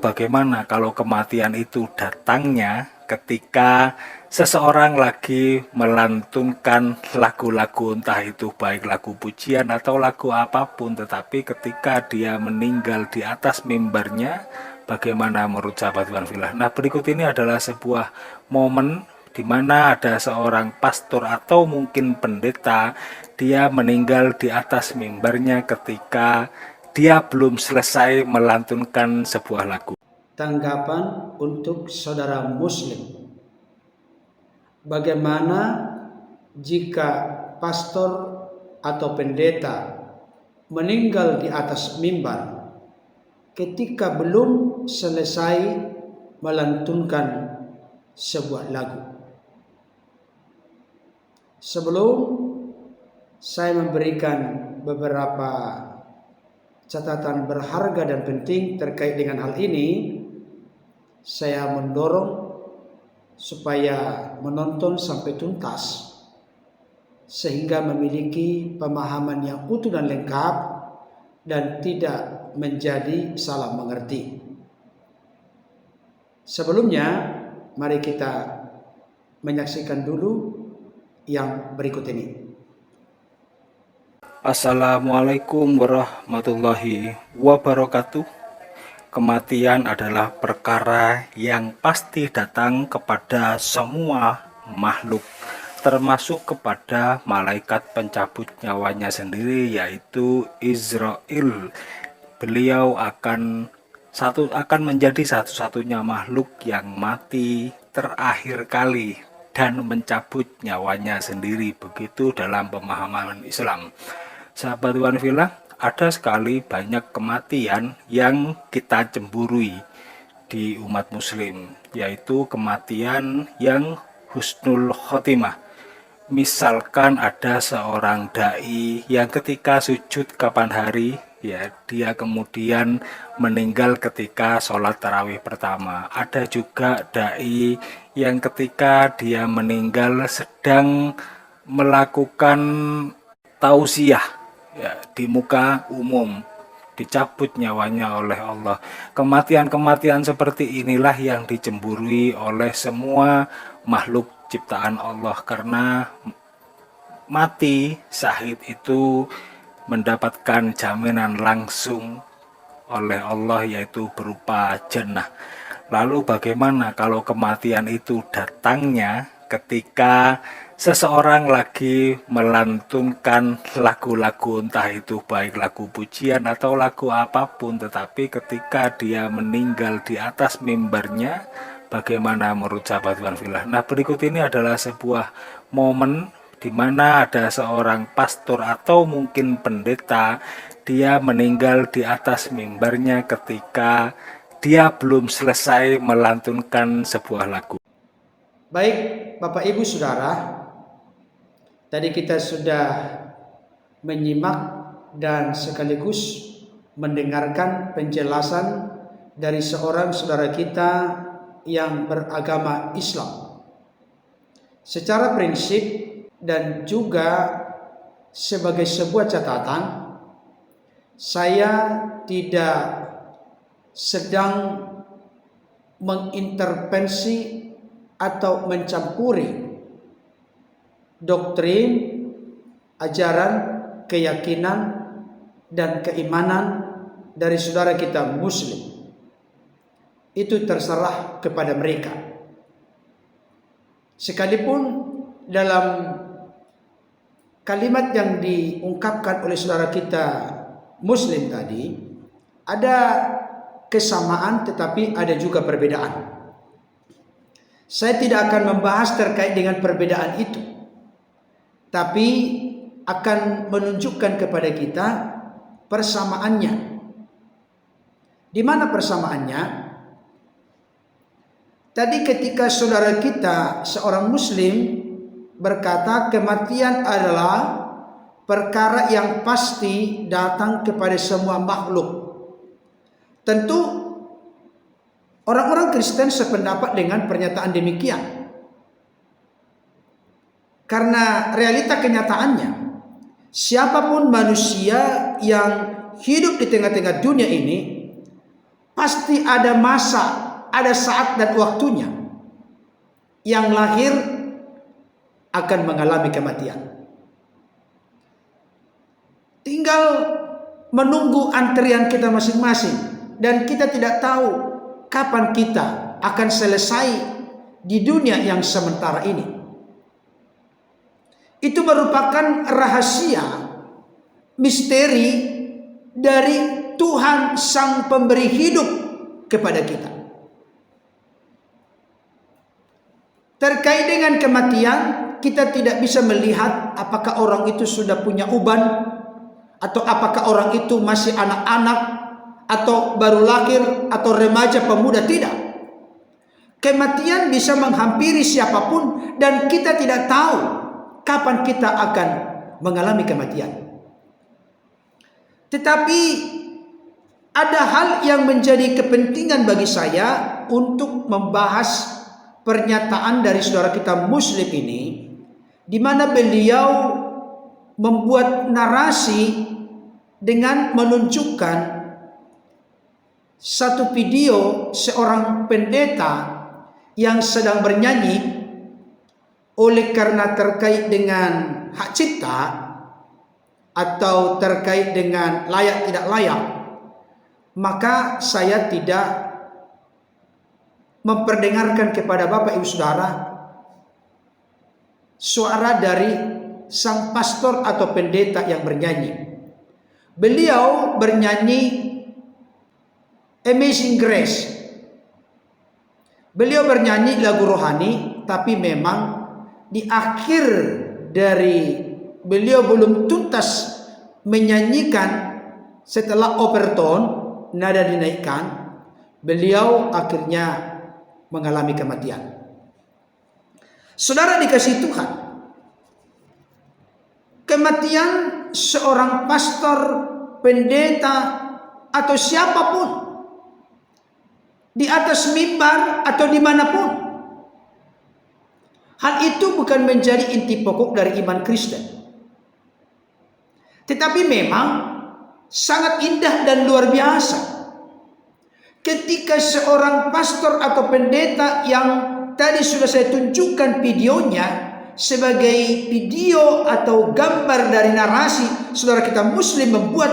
bagaimana kalau kematian itu datangnya ketika seseorang lagi melantunkan lagu-lagu, entah itu baik lagu pujian atau lagu apapun, tetapi ketika dia meninggal di atas mimbarnya, bagaimana menurut sahabat Iwan Filah? Nah, berikut ini adalah sebuah momen di mana ada seorang pastor atau mungkin pendeta, dia meninggal di atas mimbarnya ketika dia belum selesai melantunkan sebuah lagu. Tanggapan untuk saudara Muslim, bagaimana jika pastor atau pendeta meninggal di atas mimbar ketika belum selesai melantunkan sebuah lagu? Sebelum saya memberikan beberapa catatan berharga dan penting terkait dengan hal ini, saya mendorong supaya menonton sampai tuntas sehingga memiliki pemahaman yang utuh dan lengkap dan tidak menjadi salah mengerti. Sebelumnya, mari kita menyaksikan dulu yang berikut ini. Assalamualaikum warahmatullahi wabarakatuh. Kematian adalah perkara yang pasti datang kepada semua makhluk, termasuk kepada malaikat pencabut nyawanya sendiri, yaitu Israel. Beliau akan menjadi satu-satunya makhluk yang mati terakhir kali dan mencabut nyawanya sendiri. Begitu dalam pemahaman Islam. Sahabat Iwan Filah, ada sekali banyak kematian yang kita cemburui di umat muslim, yaitu kematian yang husnul khotimah. Misalkan ada seorang dai yang ketika sujud kapan hari, ya dia kemudian meninggal ketika sholat tarawih pertama. Ada juga dai yang ketika dia meninggal sedang melakukan tausiah, ya, di muka umum, dicabut nyawanya oleh Allah. Kematian-kematian seperti inilah yang dicemburui oleh semua makhluk ciptaan Allah, karena mati syahid itu mendapatkan jaminan langsung oleh Allah, yaitu berupa jannah. Lalu bagaimana kalau kematian itu datangnya ketika seseorang lagi melantunkan lagu-lagu, entah itu baik lagu pujian atau lagu apapun, tetapi ketika dia meninggal di atas mimbarnya, bagaimana menurut sahabat Iwan Filah? Nah, berikut ini adalah sebuah momen di mana ada seorang pastor atau mungkin pendeta, dia meninggal di atas mimbarnya ketika dia belum selesai melantunkan sebuah lagu. Baik, Bapak Ibu Saudara, tadi kita sudah menyimak dan sekaligus mendengarkan penjelasan dari seorang saudara kita yang beragama Islam. Secara prinsip dan juga sebagai sebuah catatan, saya tidak sedang mengintervensi atau mencampuri doktrin, ajaran, keyakinan, dan keimanan dari saudara kita Muslim. Itu terserah kepada mereka. Sekalipun dalam kalimat yang diungkapkan oleh saudara kita Muslim tadi ada kesamaan tetapi ada juga perbedaan. Saya tidak akan membahas terkait dengan perbedaan itu, tapi akan menunjukkan kepada kita persamaannya. Di mana persamaannya? Tadi ketika saudara kita seorang Muslim berkata kematian adalah perkara yang pasti datang kepada semua makhluk. Tentu orang-orang Kristen sependapat dengan pernyataan demikian. Karena realita kenyataannya, siapapun manusia yang hidup di tengah-tengah dunia ini, pasti ada masa, ada saat dan waktunya. Yang lahir akan mengalami kematian. Tinggal menunggu antrian kita masing-masing, dan kita tidak tahu kapan kita akan selesai di dunia yang sementara ini. Itu merupakan rahasia, misteri dari Tuhan Sang Pemberi hidup kepada kita. Terkait dengan kematian, kita tidak bisa melihat apakah orang itu sudah punya uban, atau apakah orang itu masih anak-anak, atau baru lahir, atau remaja pemuda. Tidak. Kematian bisa menghampiri siapapun, dan kita tidak tahu kapan kita akan mengalami kematian. Tetapi ada hal yang menjadi kepentingan bagi saya untuk membahas pernyataan dari saudara kita Muslim ini, di mana beliau membuat narasi dengan menunjukkan satu video seorang pendeta yang sedang bernyanyi oleh karena terkait dengan hak cipta atau terkait dengan layak tidak layak, maka saya tidak memperdengarkan kepada Bapak Ibu Saudara suara dari sang pastor atau pendeta yang bernyanyi. Beliau bernyanyi Amazing Grace. Beliau bernyanyi lagu rohani, tapi memang di akhir dari beliau belum tuntas menyanyikan, setelah overtone, nada dinaikkan, beliau akhirnya mengalami kematian. Saudara dikasih Tuhan, kematian seorang pastor, pendeta, atau siapapun di atas mimbar atau dimanapun, hal itu bukan menjadi inti pokok dari iman Kristen. Tetapi memang sangat indah dan luar biasa ketika seorang pastor atau pendeta yang tadi sudah saya tunjukkan videonya sebagai video atau gambar dari narasi saudara kita Muslim membuat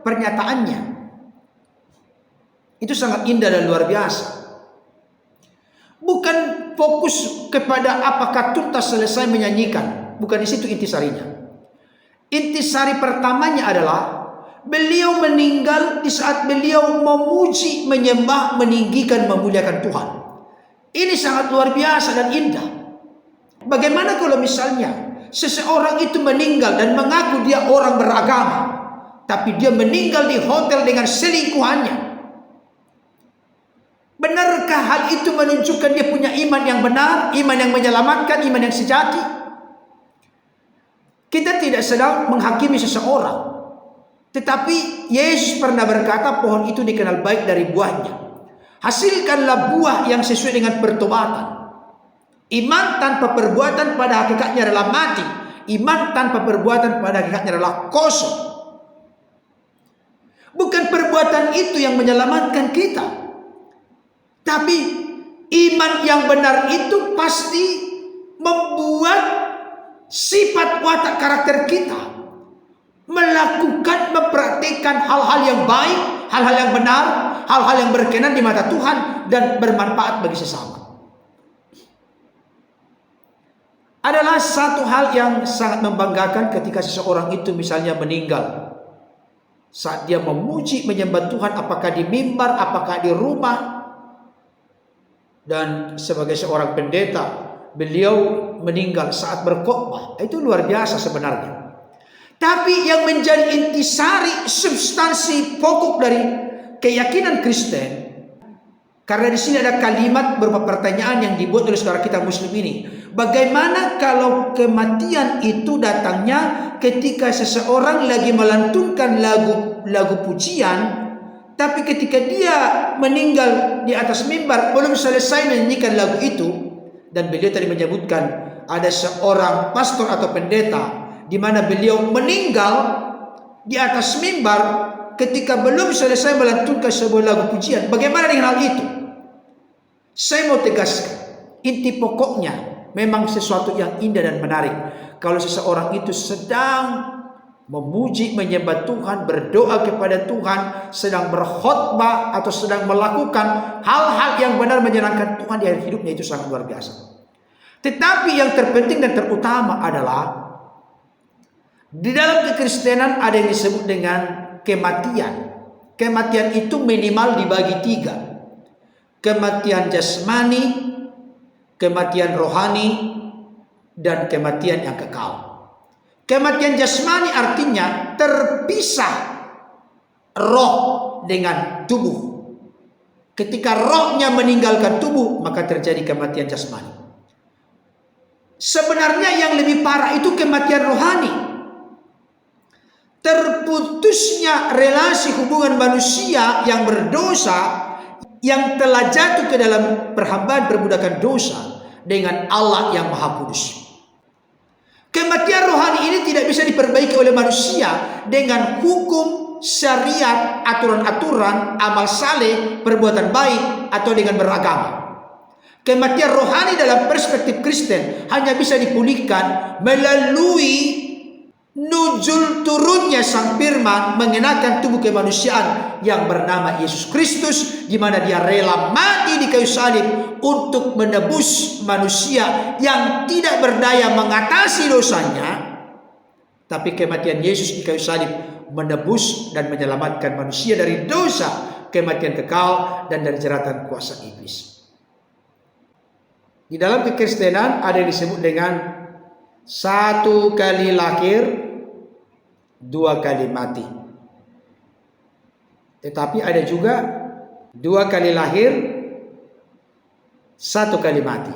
pernyataannya. Itu sangat indah dan luar biasa. Bukan fokus kepada apakah tuntas selesai menyanyikan, bukan di situ intisarinya. Intisari pertamanya adalah beliau meninggal di saat beliau memuji, menyembah, meninggikan, memuliakan Tuhan. Ini sangat luar biasa dan indah. Bagaimana kalau misalnya seseorang itu meninggal dan mengaku dia orang beragama, tapi dia meninggal di hotel dengan selingkuhannya? Benarkah hal itu menunjukkan dia punya iman yang benar, iman yang menyelamatkan, iman yang sejati? Kita tidak sedang menghakimi seseorang, tetapi Yesus pernah berkata pohon itu dikenal baik dari buahnya. Hasilkanlah buah yang sesuai dengan pertobatan. Iman tanpa perbuatan pada hakikatnya adalah mati. Iman tanpa perbuatan pada hakikatnya adalah kosong. Bukan perbuatan itu yang menyelamatkan kita, tapi iman yang benar itu pasti membuat sifat watak karakter kita melakukan, mempraktikkan hal-hal yang baik, hal-hal yang benar, hal-hal yang berkenan di mata Tuhan dan bermanfaat bagi sesama. Adalah satu hal yang sangat membanggakan ketika seseorang itu misalnya meninggal saat dia memuji, menyembah Tuhan, apakah di mimbar, apakah di rumah. Dan sebagai seorang pendeta, beliau meninggal saat berkhotbah. Itu luar biasa sebenarnya. Tapi yang menjadi intisari, substansi pokok dari keyakinan Kristen, karena di sini ada kalimat berupa pertanyaan yang dibuat oleh saudara kita Muslim ini. Bagaimana kalau kematian itu datangnya ketika seseorang lagi melantunkan lagu pujian, tapi ketika dia meninggal di atas mimbar belum selesai menyanyikan lagu itu? Dan beliau tadi menyebutkan ada seorang pastor atau pendeta di mana beliau meninggal di atas mimbar ketika belum selesai melantunkan sebuah lagu pujian. Bagaimana dengan hal itu? Saya mau tegaskan, inti pokoknya memang sesuatu yang indah dan menarik. Kalau seseorang itu sedang memuji, menyembah Tuhan, berdoa kepada Tuhan, sedang berkhotbah atau sedang melakukan hal-hal yang benar menyenangkan Tuhan di akhir hidupnya, itu sangat luar biasa. Tetapi yang terpenting dan terutama adalah di dalam kekristenan ada yang disebut dengan kematian. Kematian itu minimal dibagi 3. Kematian jasmani, kematian rohani, dan kematian yang kekal. Kematian jasmani artinya terpisah roh dengan tubuh. Ketika rohnya meninggalkan tubuh, maka terjadi kematian jasmani. Sebenarnya yang lebih parah itu kematian rohani. Terputusnya relasi hubungan manusia yang berdosa, yang telah jatuh ke dalam perhambaan perbudakan dosa dengan Allah yang Maha Kudus. Kematian rohani ini tidak bisa diperbaiki oleh manusia dengan hukum, syariat, aturan-aturan, amal saleh, perbuatan baik, atau dengan beragama. Kematian rohani dalam perspektif Kristen hanya bisa dipulihkan melalui nuzul turunnya Sang Firman mengenakan tubuh kemanusiaan yang bernama Yesus Kristus, di mana Dia rela mati di kayu salib untuk menebus manusia yang tidak berdaya mengatasi dosanya. Tapi kematian Yesus di kayu salib menebus dan menyelamatkan manusia dari dosa, kematian kekal, dan dari jeratan kuasa iblis. Di dalam kekristenan ada yang disebut dengan 1 kali lahir, 2 kali mati. Tetapi ada juga 2 kali lahir, 1 kali mati.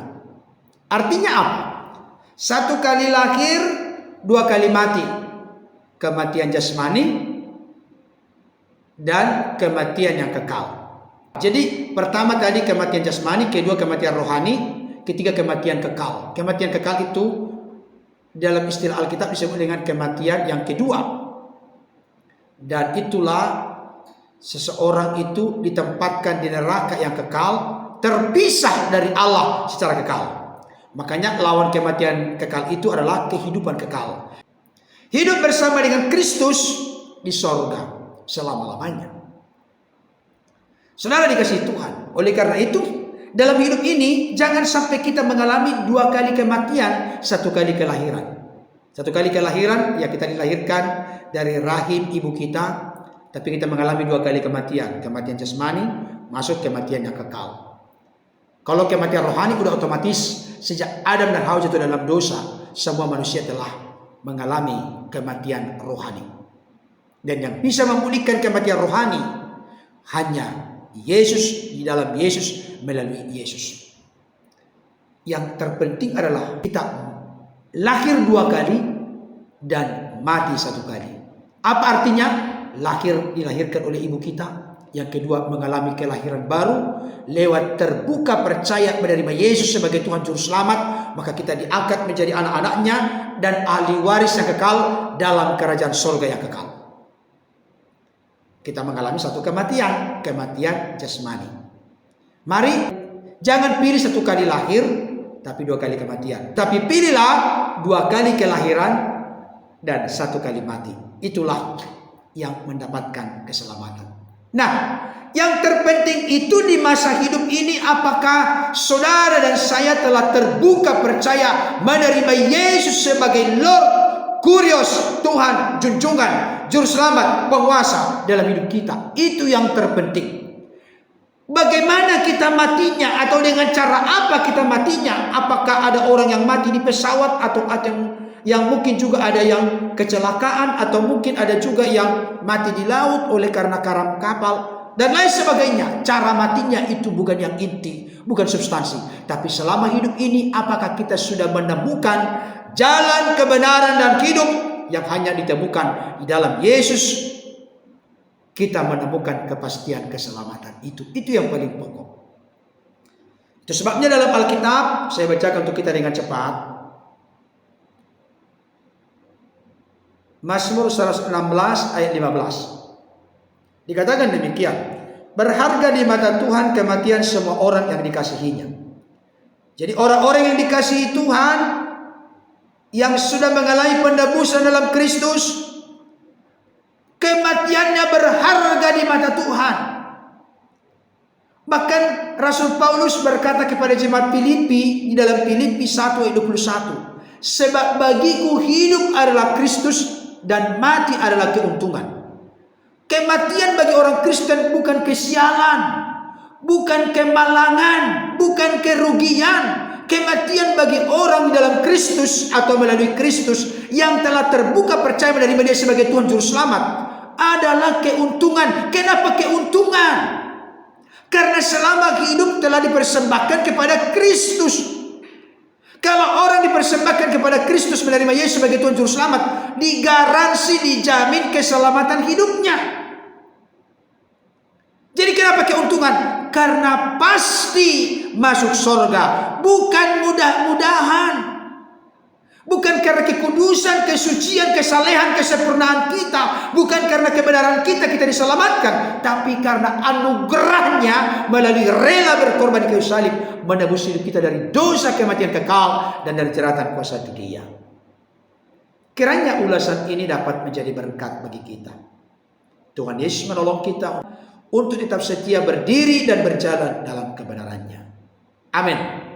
Artinya apa? 1 kali lahir, 2 kali mati. Kematian jasmani dan kematian yang kekal. Jadi pertama tadi kematian jasmani, kedua kematian rohani, ketiga kematian kekal. Kematian kekal itu dalam istilah Alkitab disebut dengan kematian yang kedua. Dan itulah seseorang itu ditempatkan di neraka yang kekal, terpisah dari Allah secara kekal. Makanya lawan kematian kekal itu adalah kehidupan kekal. Hidup bersama dengan Kristus di sorga selama-lamanya. Saudara dikasihi Tuhan. Oleh karena itu, dalam hidup ini jangan sampai kita mengalami 2 kali kematian, 1 kali kelahiran. 1 kali kelahiran, ya kita dilahirkan dari rahim ibu kita, tapi kita mengalami 2 kali kematian. Kematian jasmani, masuk kematian yang kekal. Kalau kematian rohani udah otomatis, sejak Adam dan Hawa jatuh dalam dosa, semua manusia telah mengalami kematian rohani. Dan yang bisa memulihkan kematian rohani hanya Yesus, di dalam Yesus, melalui Yesus. Yang terpenting adalah kita lahir 2 kali dan mati 1 kali. Apa artinya? Dilahirkan oleh ibu kita. Yang kedua, mengalami kelahiran baru lewat terbuka percaya menerima Yesus sebagai Tuhan Juru Selamat, maka kita diangkat menjadi anak-anaknya dan ahli waris yang kekal dalam kerajaan surga yang kekal. Kita mengalami 1 kematian, kematian jasmani. Mari jangan pilih 1 kali lahir tapi 2 kali kematian. Tapi pilihlah 2 kali kelahiran dan 1 kali mati. Itulah yang mendapatkan keselamatan. Nah, yang terpenting itu di masa hidup ini, apakah saudara dan saya telah terbuka percaya menerima Yesus sebagai Lord, Kurios, Tuhan, junjungan, Juru Selamat, penguasa dalam hidup kita. Itu yang terpenting. Bagaimana kita matinya, atau dengan cara apa kita matinya? Apakah ada orang yang mati di pesawat, atau ada yang mungkin juga ada yang kecelakaan, atau mungkin ada juga yang mati di laut oleh karena karam kapal dan lain sebagainya. Cara matinya itu bukan yang inti, bukan substansi. Tapi selama hidup ini, apakah kita sudah menemukan jalan kebenaran dan hidup yang hanya ditemukan di dalam Yesus? Kita menemukan kepastian keselamatan. Itu yang paling pokok. Itu sebabnya dalam Alkitab, saya bacakan untuk kita dengan cepat. Mazmur 116 ayat 15. Dikatakan demikian, berharga di mata Tuhan kematian semua orang yang dikasihinya. Jadi orang-orang yang dikasihi Tuhan, yang sudah mengalami penebusan dalam Kristus, kematiannya berharga di mata Tuhan. Bahkan Rasul Paulus berkata kepada jemaat Filipi di dalam Filipi 1 ayat 21, sebab bagiku hidup adalah Kristus dan mati adalah keuntungan. Kematian bagi orang Kristen bukan kesialan, bukan kemalangan, bukan kerugian. Kematian bagi orang di dalam Kristus atau melalui Kristus yang telah terbuka percaya menerima Dia sebagai Tuhan Juru Selamat adalah keuntungan. Kenapa keuntungan? Karena selama hidup telah dipersembahkan kepada Kristus. Kalau orang dipersembahkan kepada Kristus menerima Yesus sebagai Tuhan Juru Selamat, digaransi, dijamin keselamatan hidupnya. Jadi kenapa keuntungan? Karena pasti masuk surga, bukan mudah-mudahan. Bukan karena kekudusan, kesucian, kesalehan, kesempurnaan kita, bukan karena kebenaran kita diselamatkan, tapi karena anugerahnya melalui rela berkorban di kayu salib menebus hidup kita dari dosa, kematian kekal, dan dari jeratan kuasa Dia. Kiranya ulasan ini dapat menjadi berkat bagi kita. Tuhan Yesus menolong kita untuk tetap setia berdiri dan berjalan dalam kebenarannya. Amin.